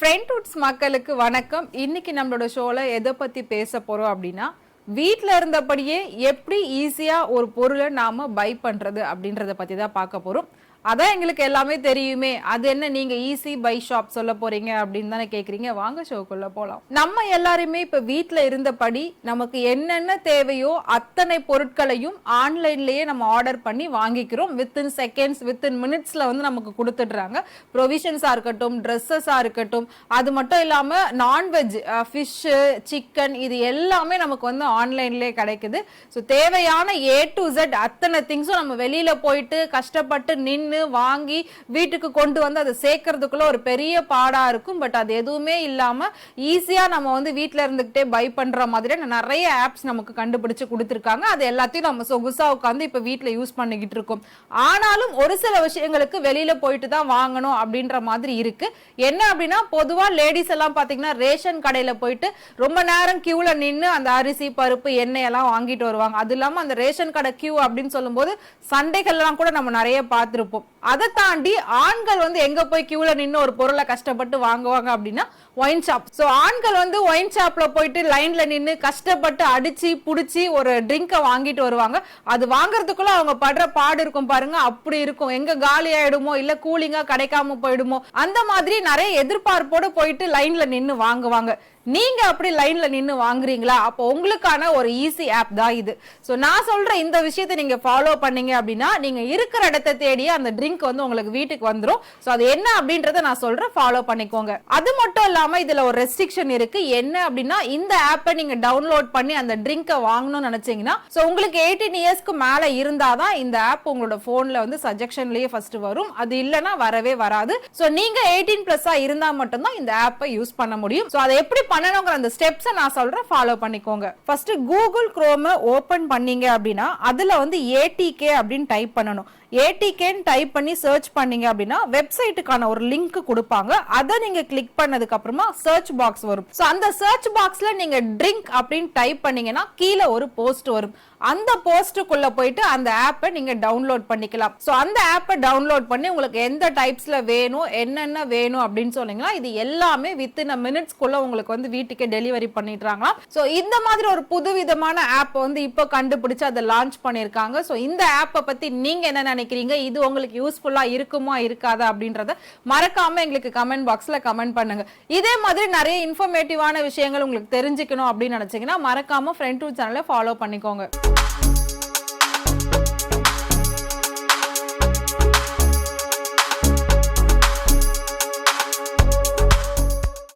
ஃப்ரெண்ட்வுட்ஸ் மக்களுக்கு வணக்கம். இன்னைக்கு நம்மளோட ஷோல எதை பத்தி பேச போறோம் அப்படின்னா, வீட்ல இருந்தபடியே எப்படி ஈஸியா ஒரு பொருளை நாம பை பண்றது அப்படின்றத பத்தி தான் பார்க்க போறோம். அதான் எங்களுக்கு எல்லாமே தெரியுமே, அது என்ன நீங்க ஈஸி பை ஷாப் சொல்ல போறீங்க அப்படின்னு தானே கேக்குறீங்க. வாங்க ஷோக்குள்ள போலாம். நம்ம எல்லாருமே இப்ப வீட்ல இருந்தபடி நமக்கு என்னென்ன தேவையோ அத்தனை பொருட்களையும் ஆன்லைன்லயே நம்ம ஆர்டர் பண்ணி வாங்கிக்கிறோம். வித்தின் செகண்ட்ஸ், வித்தின் மினிட்ஸ்ல வந்து நமக்கு கொடுத்துடுறாங்க. ப்ரொவிஷன்ஸா இருக்கட்டும், ட்ரெஸ்ஸஸா இருக்கட்டும், அது மட்டும் இல்லாம நான்வெஜ், ஃபிஷ், சிக்கன், இது எல்லாமே நமக்கு வந்து ஆன்லைன்லயே கிடைக்குது. ஸோ தேவையான A to Z அத்தனை திங்ஸும் நம்ம வெளியில போயிட்டு கஷ்டப்பட்டு நின்று வாங்கி வீட்டுக்கு கொண்டு வந்து அதை சேர்க்கறதுக்குள்ள ஒரு பெரிய பாடா இருக்கும். பட் அது எதுவுமே இல்லாம ஈஸியா நம்ம வந்து வீட்டுல இருந்துகிட்டே பை பண்ற மாதிரி நிறைய ஆப்ஸ் நமக்கு கண்டுபிடிச்சு கொடுத்துருக்காங்க. அது எல்லாத்தையும் நம்ம சொகுசா உட்காந்து இப்ப வீட்டுல யூஸ் பண்ணிக்கிட்டு இருக்கோம். ஆனாலும் ஒரு சில விஷயங்களுக்கு வெளியில போயிட்டு தான் வாங்கணும் அப்படின்ற மாதிரி இருக்கு. என்ன அப்படின்னா, பொதுவா லேடிஸ் எல்லாம் பாத்தீங்கன்னா ரேஷன் கடையில போயிட்டு ரொம்ப நேரம் கியூல நின்று அந்த அரிசி, பருப்பு, எண்ணெய் எல்லாம் வாங்கிட்டு வருவாங்க. அது இல்லாம அந்த ரேஷன் கடை கியூ அப்படின்னு சொல்லும் போது சண்டைகள்லாம் கூட நம்ம நிறைய பார்த்திருப்போம். அதை தாண்டி ஆண்கள் வந்து எங்க போய் கியூல நின்று ஒரு பொருளை கஷ்டப்பட்டு வாங்குவாங்க அப்படின்னா ஒயின் ஷாப். சோ ஆண்கள் வந்து ஒயின் ஷாப்ல போயிட்டு லைன்ல நின்று கஷ்டப்பட்டு அடிச்சு புடிச்சு ஒரு ட்ரிங்கை வாங்கிட்டு வருவாங்க. அது வாங்குறதுக்குள்ள அவங்க படுற பாடு இருக்கும் பாருங்க, அப்படி இருக்கும். எங்க காலி ஆயிடுமோ, இல்ல கூலிங்கா கிடைக்காம போயிடுமோ, அந்த மாதிரி நிறைய எதிர்பார்ப்போட போயிட்டு லைன்ல நின்று வாங்குவாங்க. நீங்க அப்படி லைன்ல நின்னு வாங்குறீங்களா? அப்போ உங்களுக்கான ஒரு ஈஸி ஆப் தான் இது. சோ நான் சொல்ற இந்த விஷயத்தை நீங்க ஃபாலோ பண்ணீங்க அப்படின்னா நீங்க இருக்கிற இடத்தை தேடி அந்த ட்ரிங்க் வந்து உங்களுக்கு வீட்டுக்கு வந்துரும். சோ அது என்ன அப்படின்றத நான் சொல்றேன், ஃபாலோ பண்ணிக்கோங்க. அது மட்டும் இல்லாம இதுல ஒரு ரெஸ்ட்ரிக்ஷன் இருக்கு. என்ன அப்படின்னா, இந்த ஆப்பை நீங்க டவுன்லோட் பண்ணி அந்த ட்ரிங்கை வாங்கணும்னு நினைச்சீங்கன்னா, சோ உங்களுக்கு 18 இயர்ஸ்க்கு மேல இருந்தாதான் இந்த ஆப் உங்களோட போன்ல வந்து சஜஷன்லயே ஃபர்ஸ்ட் வரும். அது இல்லனா வரவே வராது. சோ நீங்க 18+ இருந்தா மட்டும்தான் இந்த ஆப்பை யூஸ் பண்ண முடியும். சோ அதை எப்படி பண்ணணும்ங்கற அந்த ஸ்டெப்ஸ் நான் சொல்றேன், ஃபாலோ பண்ணிக்கோங்க. ஃபர்ஸ்ட் கூகுள் குரோம் ஓபன் பண்ணீங்க அப்படின்னா அதுல வந்து ATK அப்படின்னு டைப் பண்ணணும். ATK டைப் பண்ணி சர்ச் பண்ணீங்க அப்படின்னா வெப்சைட்டுக்கான ஒரு லிங்க் கொடுப்பாங்க. அதை நீங்க கிளிக் பண்ணதுக்கு அப்புறமா சர்ச் பாக்ஸ் வரும். சோ அந்த சர்ச் பாக்ஸ்ல நீங்க ட்ரிங்க் அப்படின்னு டைப் பண்ணீங்கன்னா கீழே ஒரு போஸ்ட் வரும். அந்த போஸ்டுக்குள்ள போயிட்டு அந்த ஆப்பை நீங்க டவுன்லோட் பண்ணிக்கலாம். சோ அந்த ஆப்பை டவுன்லோட் பண்ணி உங்களுக்கு எந்த டைப்ஸ்ல வேணும், என்னென்ன வேணும் அப்படின்னு சொன்னீங்கன்னா இது எல்லாமே வித்தின் மினிட்ஸ்க்குள்ள உங்களுக்கு வந்து வீட்டுக்கே டெலிவரி பண்ணிடுறாங்க. சோ இந்த மாதிரி ஒரு புதுவிதமான ஆப் வந்து இப்போ கண்டுபிடிச்சு அதை லான்ச் பண்ணிருக்காங்க. சோ இந்த ஆப்பை பத்தி நீங்க என்ன நினைக்கிறீங்க? இது உங்களுக்கு யூஸ்ஃபுல்லா இருக்குமா இருக்காதா அப்படின்றத மறக்காம எங்களுக்கு கமெண்ட் பாக்ஸ்ல கமெண்ட் பண்ணுங்க. இதே மாதிரி நிறைய இன்ஃபர்மேட்டிவான விஷயங்கள் உங்களுக்கு தெரிஞ்சுக்கணும் அப்படின்னு நினைச்சீங்கன்னா மறக்காம ஃப்ரெண்ட்வுட் சேனலை ஃபாலோ பண்ணிக்கோங்க.